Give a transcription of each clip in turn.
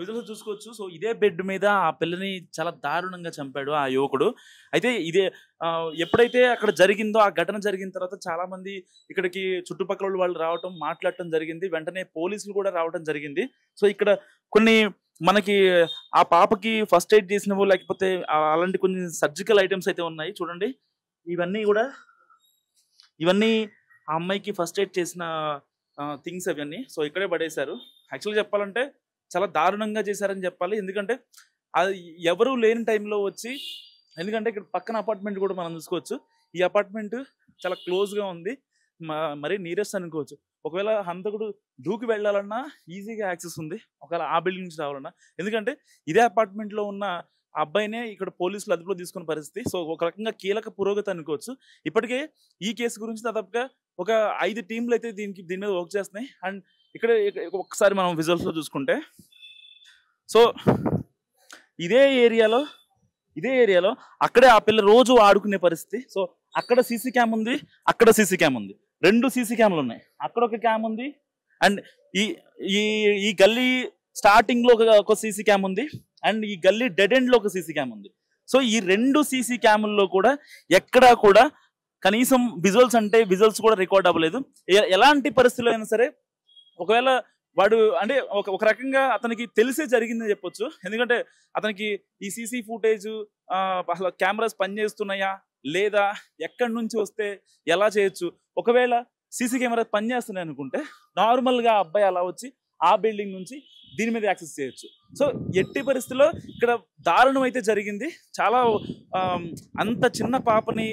Visuals చూసుకోవచ్చు. So ఇదే bed మీద ఆ పిల్లని చాలా దారుణంగా చంపాడు ఆ యువకుడు. అయితే ఇదే ఎప్పుడైతే అక్కడ జరిగిందో ఆ ఘటన జరిగిన తర్వాత చాలా మంది ఇక్కడికి చుట్టుపక్కల వాళ్ళు రావటం మాట్లాడటం జరిగింది. వెంటనే పోలీసులు కూడా రావటం జరిగింది. సో ఇక్కడ కొన్ని మనకి ఆ పాపకి ఫస్ట్ ఎయిడ్ చేసినవో లేకపోతే అలాంటి కొన్ని సర్జికల్ ఐటమ్స్ అయితే ఉన్నాయి చూడండి. ఇవన్నీ ఆ అమ్మాయికి ఫస్ట్ ఎయిడ్ చేసిన థింగ్స్ అవన్నీ. సో ఇక్కడే పడేశారు. యాక్చువల్గా చెప్పాలంటే చాలా దారుణంగా చేశారని చెప్పాలి. ఎందుకంటే అది ఎవరు లేని టైంలో వచ్చి, ఎందుకంటే ఇక్కడ పక్కన అపార్ట్మెంట్ కూడా మనం చూసుకోవచ్చు. ఈ అపార్ట్మెంట్ చాలా క్లోజ్గా ఉంది, మరీ నియరెస్ట్ అనుకోవచ్చు. ఒకవేళ హంతకుడు దూకి వెళ్ళాలన్నా ఈజీగా యాక్సెస్ ఉంది, ఒకవేళ ఆ బిల్డింగ్ నుంచి రావాలన్నా. ఎందుకంటే ఇదే అపార్ట్మెంట్లో ఉన్న ఆ అబ్బాయినే ఇక్కడ పోలీసులు అదుపులో తీసుకున్న పరిస్థితి. సో ఒక రకంగా కీలక పురోగతి అనుకోవచ్చు. ఇప్పటికే ఈ కేసు గురించి దాదాపుగా ఒక 5 టీంలు అయితే దీని మీద వర్క్ చేస్తున్నాయి. అండ్ ఇక్కడ ఒక్కసారి మనం విజువల్స్లో చూసుకుంటే, సో ఇదే ఏరియాలో అక్కడే ఆ పిల్ల రోజు ఆడుకునే పరిస్థితి. సో అక్కడ సీసీ క్యామ్ ఉంది, అక్కడ సీసీ క్యామ్ ఉంది, 2 సీసీ క్యామ్లు ఉన్నాయి. అక్కడ ఒక క్యామ్ ఉంది, అండ్ ఈ గల్లీ స్టార్టింగ్ లో ఒక సీసీ క్యామ్ ఉంది, అండ్ ఈ గల్లీ డెడ్ ఎండ్ లో ఒక సీసీ క్యామ్ ఉంది. సో ఈ 2 సీసీ క్యాముల్లో కూడా ఎక్కడా కూడా కనీసం విజువల్స్ కూడా రికార్డ్ అవ్వలేదు. ఎలాంటి పరిస్థితుల్లో అయినా సరే ఒకవేళ వాడు అంటే ఒక రకంగా అతనికి తెలిసే జరిగిందని చెప్పొచ్చు. ఎందుకంటే అతనికి ఈ సీసీ ఫుటేజ్ అసలు కెమెరాస్ పనిచేస్తున్నాయా లేదా, ఎక్కడి నుంచి వస్తే ఎలా చేయొచ్చు, ఒకవేళ సీసీ కెమెరా పనిచేస్తున్నాయి అనుకుంటే నార్మల్గా అబ్బాయి అలా వచ్చి ఆ బిల్డింగ్ నుంచి దీని మీద యాక్సెస్ చేయొచ్చు. సో ఎట్టి పరిస్థితుల్లో ఇక్కడ దారుణం అయితే జరిగింది. చాలా అంత చిన్న పాపని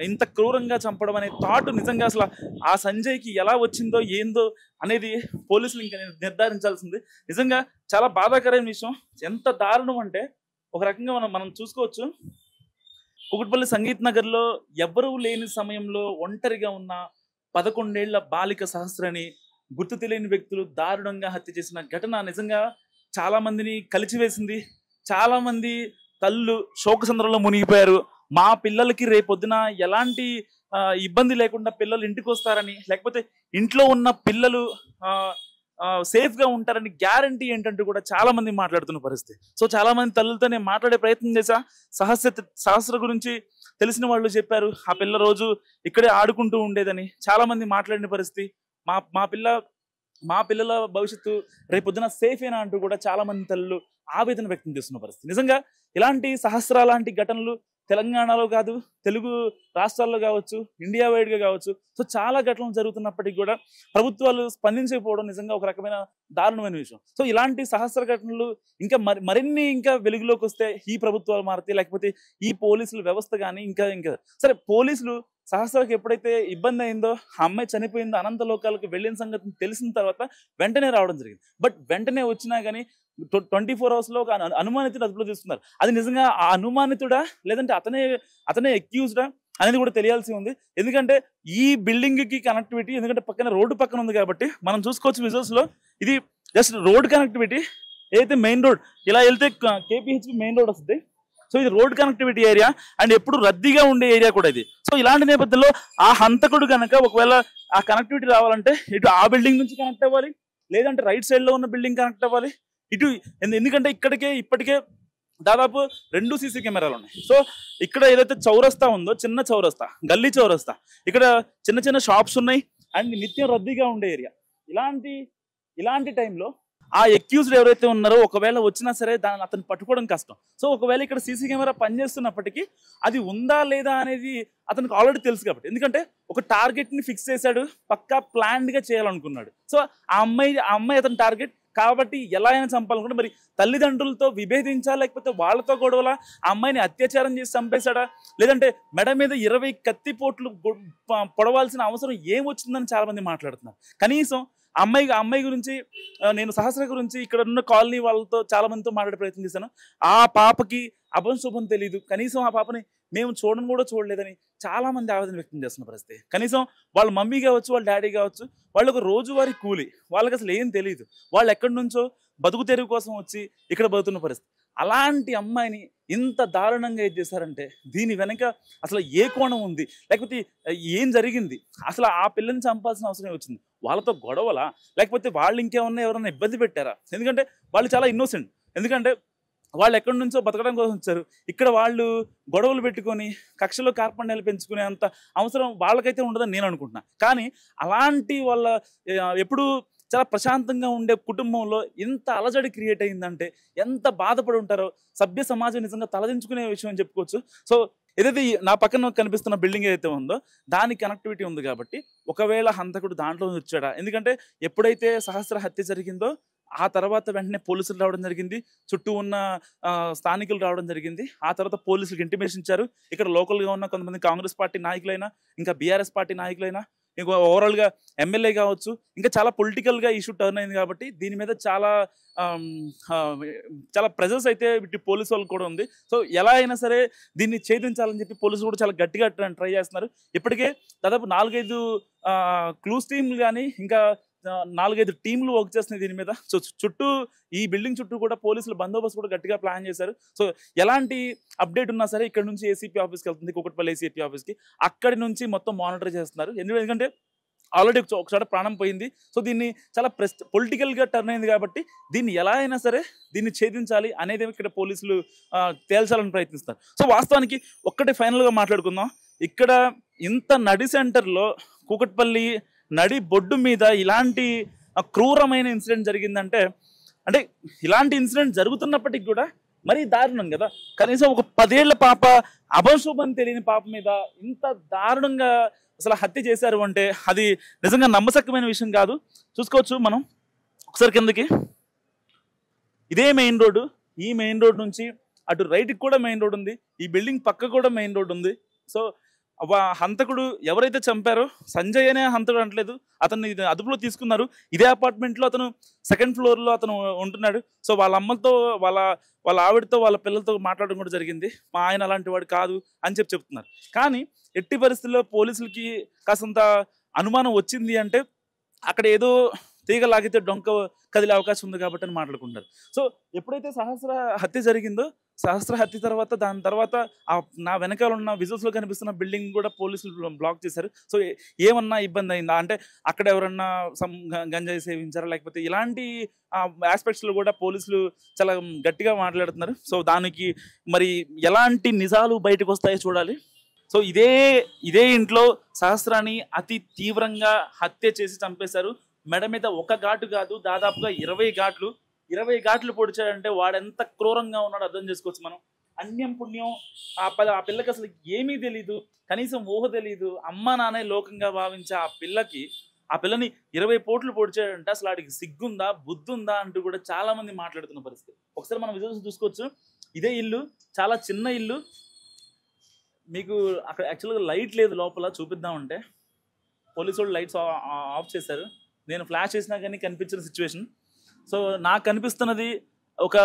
ఇంత క్రూరంగా చంపడం అనే థాట్ నిజంగా అసలు ఆ సంజయ్కి ఎలా వచ్చిందో ఏందో అనేది పోలీసులు ఇంకా నిర్ధారించాల్సింది. నిజంగా చాలా బాధాకరమైన విషయం. ఎంత దారుణం అంటే ఒక రకంగా మనం చూసుకోవచ్చు. కుకట్పల్లి సంగీత్ నగర్లో ఎవరూ లేని సమయంలో ఒంటరిగా ఉన్న 11 ఏళ్ల బాలిక సహస్రని గుర్తు తెలియని వ్యక్తులు దారుణంగా హత్య చేసిన ఘటన నిజంగా చాలా మందిని కలిచివేసింది. చాలా మంది తల్లు శోకసంద్రంలో మునిగిపోయారు. మా పిల్లలకి రేపొద్దున ఎలాంటి ఇబ్బంది లేకుండా పిల్లలు ఇంటికి వస్తారని, లేకపోతే ఇంట్లో ఉన్న పిల్లలు సేఫ్ గా ఉంటారని గ్యారంటీ ఏంటంటూ కూడా చాలా మంది మాట్లాడుతున్న పరిస్థితి. సో చాలా మంది తల్లులతో నేను మాట్లాడే ప్రయత్నం చేశా. సహస్ర గురించి తెలిసిన వాళ్ళు చెప్పారు ఆ పిల్ల రోజు ఇక్కడే ఆడుకుంటూ ఉండేదని. చాలా మంది మాట్లాడిన పరిస్థితి. మా పిల్లల భవిష్యత్తు రేపొద్దున సేఫేనా అంటూ కూడా చాలా మంది తల్లులు ఆవేదన వ్యక్తం చేస్తున్న పరిస్థితి. నిజంగా ఇలాంటి సహస్ర లాంటి ఘటనలు తెలంగాణలో కాదు, తెలుగు రాష్ట్రాల్లో కావచ్చు, ఇండియా వైడ్ గా కావచ్చు, సో చాలా ఘటనలు జరుగుతున్నప్పటికీ కూడా ప్రభుత్వాలు స్పందించకపోవడం నిజంగా ఒక రకమైన దారుణమైన విషయం. సో ఇలాంటి సహస్ర ఘటనలు ఇంకా మరిన్ని ఇంకా వెలుగులోకి వస్తే ఈ ప్రభుత్వాలు మారితే, లేకపోతే ఈ పోలీసుల వ్యవస్థ కానీ ఇంకా సరే పోలీసులు సహస్రకి ఎప్పుడైతే ఇబ్బంది అయిందో, ఆ అమ్మాయి చనిపోయిందో, అనంత లోకాలకు వెళ్ళిన సంగతి తెలిసిన తర్వాత వెంటనే రావడం జరిగింది. బట్ వెంటనే వచ్చినా కానీ 24 hours లో ఒక అనుమానితుడు అదుపులో తీసుకున్నారు. అది నిజంగా ఆ అనుమానితుడా లేదంటే అతనే అక్యూజ్డా అనేది కూడా తెలియాల్సి ఉంది. ఎందుకంటే ఈ బిల్డింగ్ కి కనెక్టివిటీ, ఎందుకంటే పక్కన రోడ్డు పక్కన ఉంది కాబట్టి మనం చూసుకోవచ్చు విజువల్స్ లో. ఇది జస్ట్ రోడ్ కనెక్టివిటీ. ఏదైతే మెయిన్ రోడ్ ఇలా వెళ్తే KPHP మెయిన్ రోడ్ వస్తుంది. సో ఇది రోడ్ కనెక్టివిటీ ఏరియా అండ్ ఎప్పుడు రద్దీగా ఉండే ఏరియా కూడా ఇది. సో ఇలాంటి నేపథ్యంలో ఆ హంతకుడు కనుక ఒకవేళ ఆ కనెక్టివిటీ రావాలంటే ఇటు ఆ బిల్డింగ్ నుంచి కనెక్ట్ అవ్వాలి, లేదంటే రైట్ సైడ్ లో ఉన్న బిల్డింగ్ కనెక్ట్ అవ్వాలి. ఎందుకంటే ఇప్పటికే దాదాపు 2 సీసీ కెమెరాలు ఉన్నాయి. సో ఇక్కడ ఏదైతే చౌరస్తా ఉందో, చిన్న చౌరస్తా, గల్లీ చౌరస్తా, ఇక్కడ చిన్న షాప్స్ ఉన్నాయి అండ్ నిత్యం రద్దీగా ఉండే ఏరియా. ఇలాంటి టైంలో ఆ అక్యూజ్డ్ ఎవరైతే ఉన్నారో ఒకవేళ వచ్చినా సరే దాన్ని అతను పట్టుకోవడం కష్టం. సో ఒకవేళ ఇక్కడ సీసీ కెమెరా పనిచేస్తున్నప్పటికీ అది ఉందా లేదా అనేది అతనికి ఆల్రెడీ తెలుసు కాబట్టి, ఎందుకంటే ఒక టార్గెట్ ని ఫిక్స్ చేశాడు, పక్కా ప్లాన్డ్ గా చేయాలనుకున్నాడు. సో ఆ అమ్మాయి అతని టార్గెట్ కాబట్టి ఎలా అయినా చంపాలనుకుంటే, మరి తల్లిదండ్రులతో విభేదించా లేకపోతే వాళ్ళతో గొడవలా, ఆ అమ్మాయిని అత్యాచారం చేసి చంపేశాడా, లేదంటే మెడ మీద 20 కత్తిపోట్లు పొడవాల్సిన అవసరం ఏమొచ్చిందని చాలా మంది మాట్లాడుతున్నారు. కనీసం అమ్మాయి గురించి, నేను సహస్ర గురించి ఇక్కడ ఉన్న కాలనీ వాళ్ళతో చాలా మందితో మాట్లాడే ప్రయత్నం చేశాను. ఆ పాపకి అభంశుభం తెలీదు, కనీసం ఆ పాపని మేము కూడా చూడలేదని చాలా మంది ఆవేదన వ్యక్తం చేస్తున్న పరిస్థితి. కనీసం వాళ్ళ మమ్మీ కావచ్చు, వాళ్ళ డాడీ కావచ్చు, వాళ్ళు ఒక రోజువారీ కూలి, వాళ్ళకి అసలు ఏం తెలియదు. వాళ్ళు ఎక్కడి నుంచో బతుకు తెరువు కోసం వచ్చి ఇక్కడ బతుకున్న పరిస్థితి. అలాంటి అమ్మాయిని ఇంత దారుణంగా ఏం చేశారంటే దీని వెనక అసలు ఏ కోణం ఉంది, లేకపోతే ఏం జరిగింది, అసలు ఆ పిల్లని చంపాల్సిన అవసరం వచ్చింది? వాళ్ళతో గొడవలా, లేకపోతే వాళ్ళు ఇంకేమన్నా ఎవరైనా ఇబ్బంది పెట్టారా? ఎందుకంటే వాళ్ళు చాలా ఇన్నోసెంట్. ఎందుకంటే వాళ్ళు ఎక్కడి నుంచో బతకడం కోసం వచ్చారు. ఇక్కడ వాళ్ళు గొడవలు పెట్టుకొని కక్షలో కార్పణ్యాలు పెంచుకునే అంత అవసరం వాళ్ళకైతే ఉండదని నేను అనుకుంటున్నా. కానీ అలాంటి వాళ్ళ ఎప్పుడు చాలా ప్రశాంతంగా ఉండే కుటుంబంలో ఇంత అలజడి క్రియేట్ అయిందంటే ఎంత బాధపడి ఉంటారో సభ్య సమాజం నిజంగా తలదించుకునే విషయం అని చెప్పుకోవచ్చు. సో ఏదైతే నా పక్కన కనిపిస్తున్న బిల్డింగ్ ఏదైతే ఉందో దానికి కనెక్టివిటీ ఉంది కాబట్టి ఒకవేళ హంతకుడు దాంట్లో వచ్చాడా, ఎందుకంటే ఎప్పుడైతే సహస్ర హత్య జరిగిందో ఆ తర్వాత వెంటనే పోలీసులు రావడం జరిగింది, చుట్టూ ఉన్న స్థానికులు రావడం జరిగింది. ఆ తర్వాత పోలీసులకు ఇంటిమేషన్ ఇచ్చారు. ఇక్కడ లోకల్గా ఉన్న కొంతమంది కాంగ్రెస్ పార్టీ నాయకులైనా ఇంకా బీఆర్ఎస్ పార్టీ నాయకులైనా ఇంకా ఓవరాల్గా ఎమ్మెల్యే కావచ్చు, ఇంకా చాలా పొలిటికల్గా ఇష్యూ టర్న్ అయింది కాబట్టి దీని మీద చాలా చాలా ప్రెజర్స్ అయితే ఇటు పోలీసు వాళ్ళకి కూడా ఉంది. సో ఎలా అయినా సరే దీన్ని ఛేదించాలని చెప్పి పోలీసులు కూడా చాలా గట్టిగా ట్రై చేస్తున్నారు. ఇప్పటికే దాదాపు 4-5 క్లూస్ టీంలు కానీ ఇంకా 4-5 టీంలు వర్క్ చేస్తున్నాయి దీని మీద. సో చుట్టూ ఈ బిల్డింగ్ చుట్టూ కూడా పోలీసులు బందోబస్తు కూడా గట్టిగా ప్లాన్ చేశారు. సో ఎలాంటి అప్డేట్ ఉన్నా సరే ఇక్కడ నుంచి ఏసీపీ ఆఫీస్కి వెళ్తుంది, కూకట్పల్లి ఏసీపీ ఆఫీస్కి, అక్కడి నుంచి మొత్తం మానిటర్ చేస్తున్నారు. ఎందుకంటే ఆల్రెడీ ఒకసారి ప్రాణం పోయింది. సో దీన్ని చాలా పొలిటికల్గా టర్న్ అయింది కాబట్టి దీన్ని ఎలా అయినా సరే దీన్ని ఛేదించాలి అనేది ఇక్కడ పోలీసులు తేల్చాలని ప్రయత్నిస్తారు. సో వాస్తవానికి ఒక్కటి ఫైనల్గా మాట్లాడుకుందాం. ఇక్కడ ఇంత నడి సెంటర్లో కూకట్పల్లి నడి బొడ్డు మీద ఇలాంటి క్రూరమైన ఇన్సిడెంట్ జరిగిందంటే, అంటే ఇలాంటి ఇన్సిడెంట్ జరుగుతున్నప్పటికి కూడా మరీ దారుణం కదా. కనీసం ఒక 10 ఏళ్ల పాప, అభంశుభం తెలియని పాప మీద ఇంత దారుణంగా అసలు హత్య చేశారు అంటే అది నిజంగా నమ్మశక్యమైన విషయం కాదు. చూసుకోవచ్చు మనం ఒకసారి కిందకి. ఇదే మెయిన్ రోడ్డు. ఈ మెయిన్ రోడ్ నుంచి అటు రైట్కి కూడా మెయిన్ రోడ్ ఉంది, ఈ బిల్డింగ్ పక్క కూడా మెయిన్ రోడ్ ఉంది. సో హంతకుడు ఎవరైతే చంపారో సంజయ్ అనే హంతకుడు అంటలేదు, అతన్ని అదుపులో తీసుకున్నారు. ఇదే అపార్ట్మెంట్లో అతను 2nd ఫ్లోర్లో అతను ఉంటున్నాడు. సో వాళ్ళ అమ్మతో వాళ్ళ ఆవిడతో వాళ్ళ పిల్లలతో మాట్లాడడం కూడా జరిగింది. మా ఆయన అలాంటి వాడు కాదు అని చెప్తున్నారు. కానీ ఎట్టి పరిస్థితుల్లో పోలీసులకి కాసంత అనుమానం వచ్చింది అంటే అక్కడ ఏదో తీగ లాగితే డొంక కదిలే అవకాశం ఉంది కాబట్టి అని మాట్లాడుకుంటారు. సో ఎప్పుడైతే సహస్ర హత్య జరిగిందో, సహస్ర హత్య తర్వాత దాని తర్వాత నా వెనకాల ఉన్న విజువల్స్లో కనిపిస్తున్న బిల్డింగ్ కూడా పోలీసులు బ్లాక్ చేశారు. సో ఏమన్నా ఇబ్బంది అయిందా అంటే అక్కడ ఎవరన్నా గంజాయి సేవించారా లేకపోతే ఇలాంటి ఆస్పెక్ట్స్లో కూడా పోలీసులు చాలా గట్టిగా మాట్లాడుతున్నారు. సో దానికి మరి ఎలాంటి నిజాలు బయటకు వస్తాయో చూడాలి. సో ఇదే ఇంట్లో సహస్రాన్ని అతి తీవ్రంగా హత్య చేసి చంపేశారు. మెడ మీద ఒక ఘాటు కాదు, దాదాపుగా 20 ఘాట్లు పొడిచాడంటే వాడెంత క్రూరంగా ఉన్నాడో అర్థం చేసుకోవచ్చు మనం. అన్యం పుణ్యం ఆ పిల్లకి అసలు ఏమీ తెలీదు, కనీసం ఊహ తెలీదు. అమ్మ నానే లోకంగా భావించే ఆ పిల్లని 20 పోట్లు పొడిచాడంటే అసలు వాడికి సిగ్గుందా, బుద్ధుందా అంటూ కూడా చాలా మంది మాట్లాడుతున్న పరిస్థితి. ఒకసారి మనం విజువల్స్ చూసుకోవచ్చు. ఇదే ఇల్లు, చాలా చిన్న ఇల్లు. మీకు అక్కడ యాక్చువల్గా లైట్ లేదు, లోపల చూపిద్దామంటే పోలీసు వాళ్ళు లైట్స్ ఆఫ్ చేశారు. నేను ఫ్లాష్ చేసినా కానీ కనిపించిన సిచ్యువేషన్. సో నాకు కనిపిస్తున్నది ఒక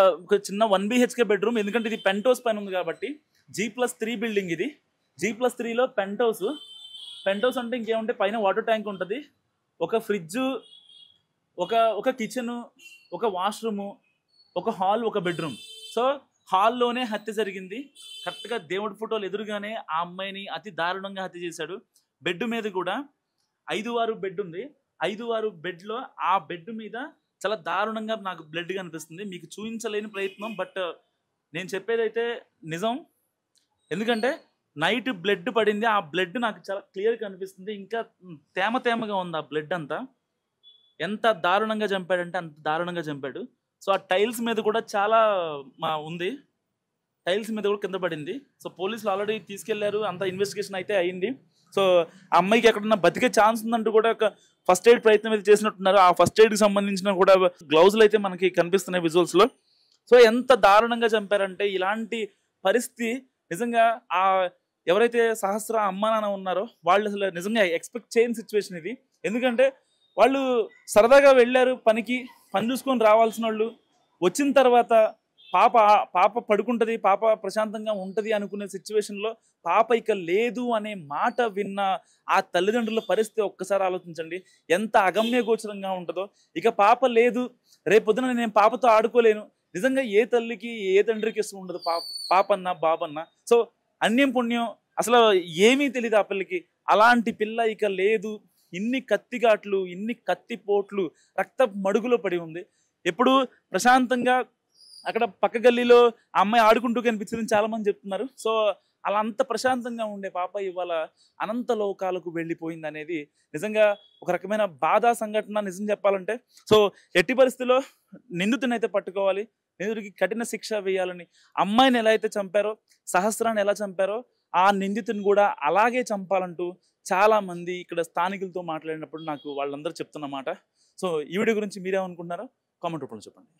చిన్న 1 BHK బెడ్రూమ్. ఎందుకంటే ఇది పెంట్ హౌస్ పైన ఉంది కాబట్టి. G+3 బిల్డింగ్ ఇది. G+3లో పెంట్ హౌస్ అంటే ఇంకేముంటే పైన వాటర్ ట్యాంక్ ఉంటుంది, ఒక ఫ్రిడ్జ్, ఒక కిచెను, ఒక వాష్రూము, ఒక హాల్, ఒక బెడ్రూమ్. సో హాల్లోనే హత్య జరిగింది. కరెక్ట్గా దేవుడి ఫోటోలు ఎదురుగానే ఆ అమ్మాయిని అతి దారుణంగా హత్య చేశాడు. బెడ్ మీద కూడా 5-6 బెడ్ ఉంది. 5-6 బెడ్లో ఆ బెడ్ మీద చాలా దారుణంగా నాకు బ్లడ్ కనిపిస్తుంది. మీకు చూపించలేని ప్రయత్నం, బట్ నేను చెప్పేదైతే నిజం. ఎందుకంటే నైట్ బ్లడ్ పడింది, ఆ బ్లడ్ నాకు చాలా క్లియర్ కనిపిస్తుంది. ఇంకా తేమగా ఉంది ఆ బ్లడ్ అంతా. ఎంత దారుణంగా చంపాడంటే అంత దారుణంగా చంపాడు. సో ఆ టైల్స్ మీద కూడా చాలా ఉంది, టైల్స్ మీద కూడా కింద పడింది. సో పోలీసులు ఆల్రెడీ తీసుకెళ్లారు, అంత ఇన్వెస్టిగేషన్ అయితే అయింది. సో ఆ అమ్మాయికి ఎక్కడన్నా బతికే ఛాన్స్ ఉందంటూ కూడా ఒక ఫస్ట్ ఎయిడ్ ప్రయత్నం అయితే చేసినట్టున్నారు. ఆ ఫస్ట్ ఎయిడ్కి సంబంధించిన కూడా గ్లౌజులు అయితే మనకి కనిపిస్తున్నాయి విజువల్స్లో. సో ఎంత దారుణంగా చంపారంటే ఇలాంటి పరిస్థితి నిజంగా ఎవరైతే సహస్ర అమ్మ నాన్న ఉన్నారో వాళ్ళు అసలు నిజంగా ఎక్స్పెక్ట్ చేయని సిచ్యువేషన్ ఇది. ఎందుకంటే వాళ్ళు సరదాగా వెళ్ళారు పని చూసుకొని రావాల్సిన వాళ్ళు, వచ్చిన తర్వాత పాప పడుకుంటుంది, పాప ప్రశాంతంగా ఉంటుంది అనుకునే సిచ్యువేషన్లో పాప ఇక లేదు అనే మాట విన్న ఆ తల్లిదండ్రుల పరిస్థితి ఒక్కసారి ఆలోచించండి, ఎంత అగమ్య గోచరంగా ఉంటుందో. ఇక పాప లేదు, రేపొద్దున నేను పాపతో ఆడుకోలేను. నిజంగా ఏ తల్లికి ఏ తండ్రికి ఇష్టం ఉండదు పాపన్న బాబన్న. సో అన్యం పుణ్యం అసలు ఏమీ తెలియదు ఆ పిల్లకి. అలాంటి పిల్ల ఇక లేదు. ఇన్ని కత్తిఘాట్లు, ఇన్ని కత్తిపోట్లు, రక్త మడుగులో పడి ఉంది. ఎప్పుడు ప్రశాంతంగా అక్కడ పక్క గల్లీలో ఆ అమ్మాయి ఆడుకుంటూ కనిపించిందని చాలా మంది చెప్తున్నారు. సో అలా అంత ప్రశాంతంగా ఉండే పాప ఇవాళ అనంత లోకాలకు వెళ్ళిపోయింది అనేది నిజంగా ఒక రకమైన బాధా సంఘటన. నిజం చెప్పాలంటే సో ఎట్టి పరిస్థితుల్లో నిందితుని అయితే పట్టుకోవాలి, నిందితుడికి కఠిన శిక్ష వేయాలని. అమ్మాయిని ఎలా అయితే చంపారో, సహస్రాన్ని ఎలా చంపారో ఆ నిందితుని కూడా అలాగే చంపాలంటూ చాలా మంది ఇక్కడ స్థానికులతో మాట్లాడినప్పుడు నాకు వాళ్ళందరూ చెప్తున్నమాట. సో ఈ వీడియో గురించి మీరేమనుకుంటున్నారో కామెంట్ రూపంలో చెప్పండి.